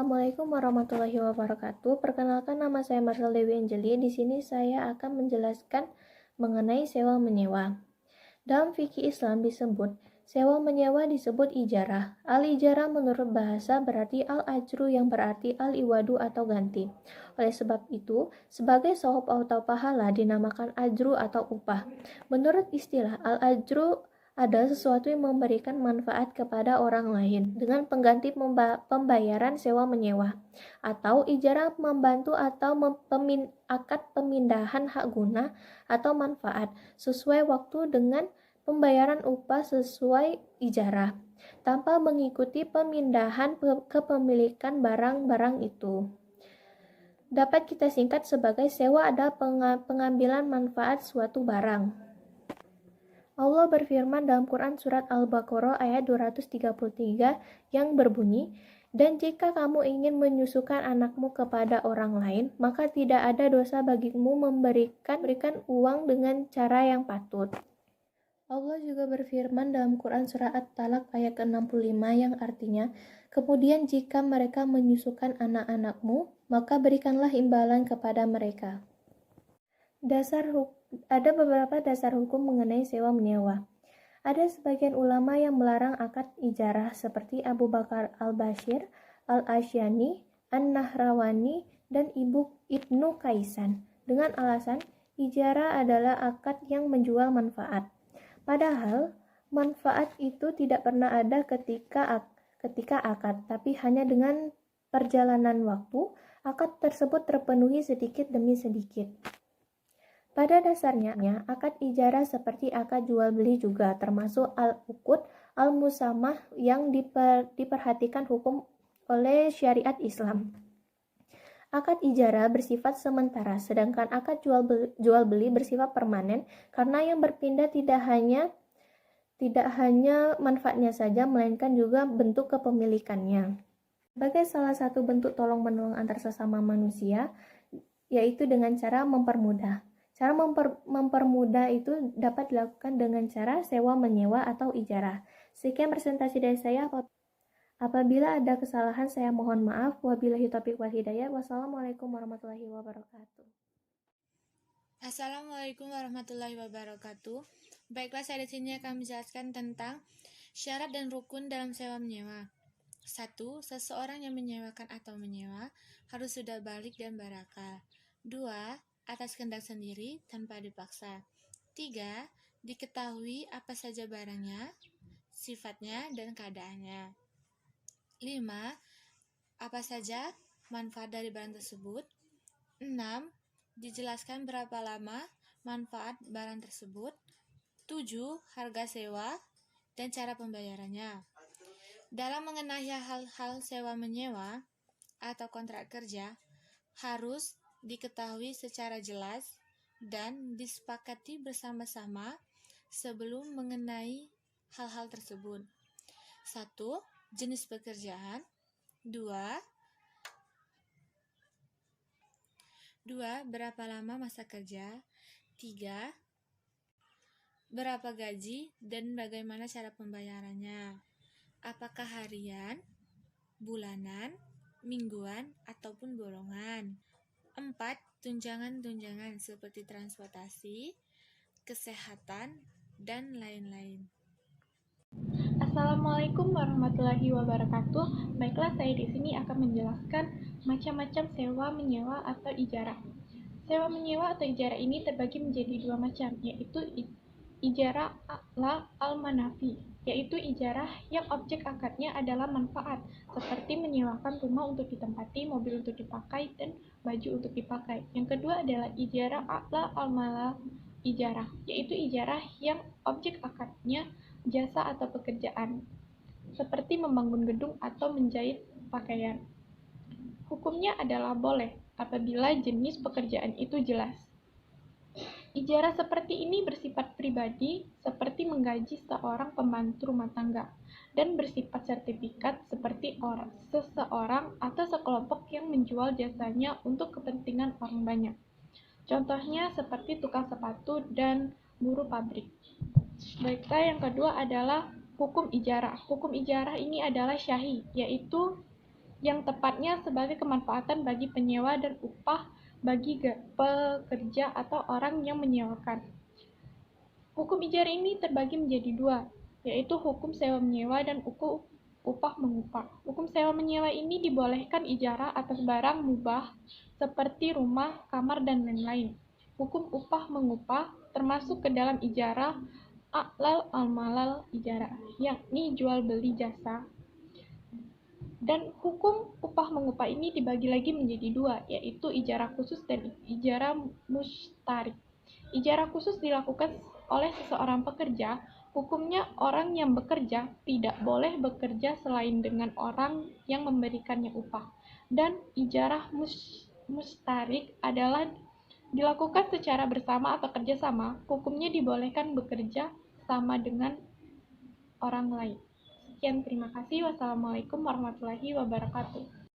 Assalamualaikum warahmatullahi wabarakatuh. Perkenalkan, nama saya Marcel Dewi Anjeli. Di sini saya akan menjelaskan mengenai sewa menyewa. Dalam fikih Islam disebut sewa menyewa disebut ijarah. Al-ijarah menurut bahasa berarti al-ajru yang berarti al-iwadu atau ganti. Oleh sebab itu, sebagai sawab atau pahala dinamakan ajru atau upah. Menurut istilah al-ajru ada sesuatu yang memberikan manfaat kepada orang lain dengan pengganti pembayaran sewa menyewa, atau ijarah membantu atau akad pemindahan hak guna atau manfaat sesuai waktu dengan pembayaran upah sesuai ijarah tanpa mengikuti pemindahan kepemilikan barang-barang itu. Dapat kita singkat sebagai sewa adalah pengambilan manfaat suatu barang. Allah berfirman dalam Quran Surat Al-Baqarah ayat 233 yang berbunyi, "Dan jika kamu ingin menyusukan anakmu kepada orang lain, maka tidak ada dosa bagimu memberikan uang dengan cara yang patut." Allah juga berfirman dalam Quran Surah At-Talaq ayat ke-65 yang artinya, "Kemudian jika mereka menyusukan anak-anakmu, maka berikanlah imbalan kepada mereka." Ada beberapa dasar hukum mengenai sewa menyewa. Ada sebagian ulama yang melarang akad ijarah seperti Abu Bakar al-Bashir, al-Asyani, an-Nahrawani, dan Ibnu Kaisan dengan alasan ijarah adalah akad yang menjual manfaat. Padahal manfaat itu tidak pernah ada ketika akad, tapi hanya dengan perjalanan waktu akad tersebut terpenuhi sedikit demi sedikit. Pada dasarnya, akad ijarah seperti akad jual beli juga termasuk al-uqud al-musamah yang diperhatikan hukum oleh syariat Islam. Akad ijarah bersifat sementara, sedangkan akad jual beli bersifat permanen karena yang berpindah tidak hanya manfaatnya saja, melainkan juga bentuk kepemilikannya. Sebagai salah satu bentuk tolong-menolong antar sesama manusia, yaitu dengan cara mempermudah. Cara mempermudah itu dapat dilakukan dengan cara sewa menyewa atau ijarah. Sekian presentasi dari saya. Apabila ada kesalahan saya mohon maaf. Wabillahi taufiq wal hidayah. Wassalamualaikum warahmatullahi wabarakatuh. Assalamualaikum warahmatullahi wabarakatuh. Baiklah, saya di sini akan menjelaskan tentang syarat dan rukun dalam sewa menyewa. 1. Seseorang yang menyewakan atau menyewa harus sudah balik dan berakal. 2. Atas kehendak sendiri tanpa dipaksa. 3. Diketahui apa saja barangnya, sifatnya, dan keadaannya. 5. Apa saja manfaat dari barang tersebut. 6. Dijelaskan berapa lama manfaat barang tersebut. 7. Harga sewa dan cara pembayarannya. Dalam mengenai hal-hal sewa menyewa atau kontrak kerja, harus diketahui secara jelas dan disepakati bersama-sama sebelum mengenai hal-hal tersebut. 1. Jenis pekerjaan. 2. Berapa lama masa kerja. 3. Berapa gaji dan bagaimana cara pembayarannya. Apakah harian, bulanan, mingguan, ataupun bolongan. 4. Tunjangan-tunjangan seperti transportasi, kesehatan, dan lain-lain. Assalamualaikum warahmatullahi wabarakatuh. Baiklah, saya di sini akan menjelaskan macam-macam sewa menyewa atau ijarah. Sewa menyewa atau ijarah ini terbagi menjadi dua macam, yaitu ijarah al-manafi, yaitu ijarah yang objek akadnya adalah manfaat, seperti menyewakan rumah untuk ditempati, mobil untuk dipakai, dan baju untuk dipakai. Yang kedua adalah ijarah al-mala ijarah, yaitu ijarah yang objek akadnya jasa atau pekerjaan, seperti membangun gedung atau menjahit pakaian. Hukumnya adalah boleh apabila jenis pekerjaan itu jelas. Ijarah seperti ini bersifat pribadi, seperti menggaji seorang pembantu rumah tangga, dan bersifat sertifikat seperti seseorang atau sekelompok yang menjual jasanya untuk kepentingan orang banyak. Contohnya seperti tukang sepatu dan buruh pabrik. Baiklah, yang kedua adalah hukum ijarah. Hukum ijarah ini adalah syar'i, yaitu yang tepatnya sebagai kemanfaatan bagi penyewa dan upah bagi pekerja atau orang yang menyewakan. Hukum ijarah ini terbagi menjadi dua, yaitu hukum sewa-menyewa dan hukum upah-mengupah. Hukum sewa-menyewa ini dibolehkan ijarah atas barang mubah seperti rumah, kamar, dan lain-lain. Hukum upah-mengupah termasuk ke dalam ijarah a'lal al-malal ijarah, yakni jual beli jasa. Dan hukum upah-mengupah ini dibagi lagi menjadi dua, yaitu ijarah khusus dan ijarah mustarik. Ijarah khusus dilakukan oleh seseorang pekerja, hukumnya orang yang bekerja tidak boleh bekerja selain dengan orang yang memberikannya upah. Dan ijarah mustarik adalah dilakukan secara bersama atau kerjasama, hukumnya dibolehkan bekerja sama dengan orang lain. Sekian, terima kasih. Wassalamualaikum warahmatullahi wabarakatuh.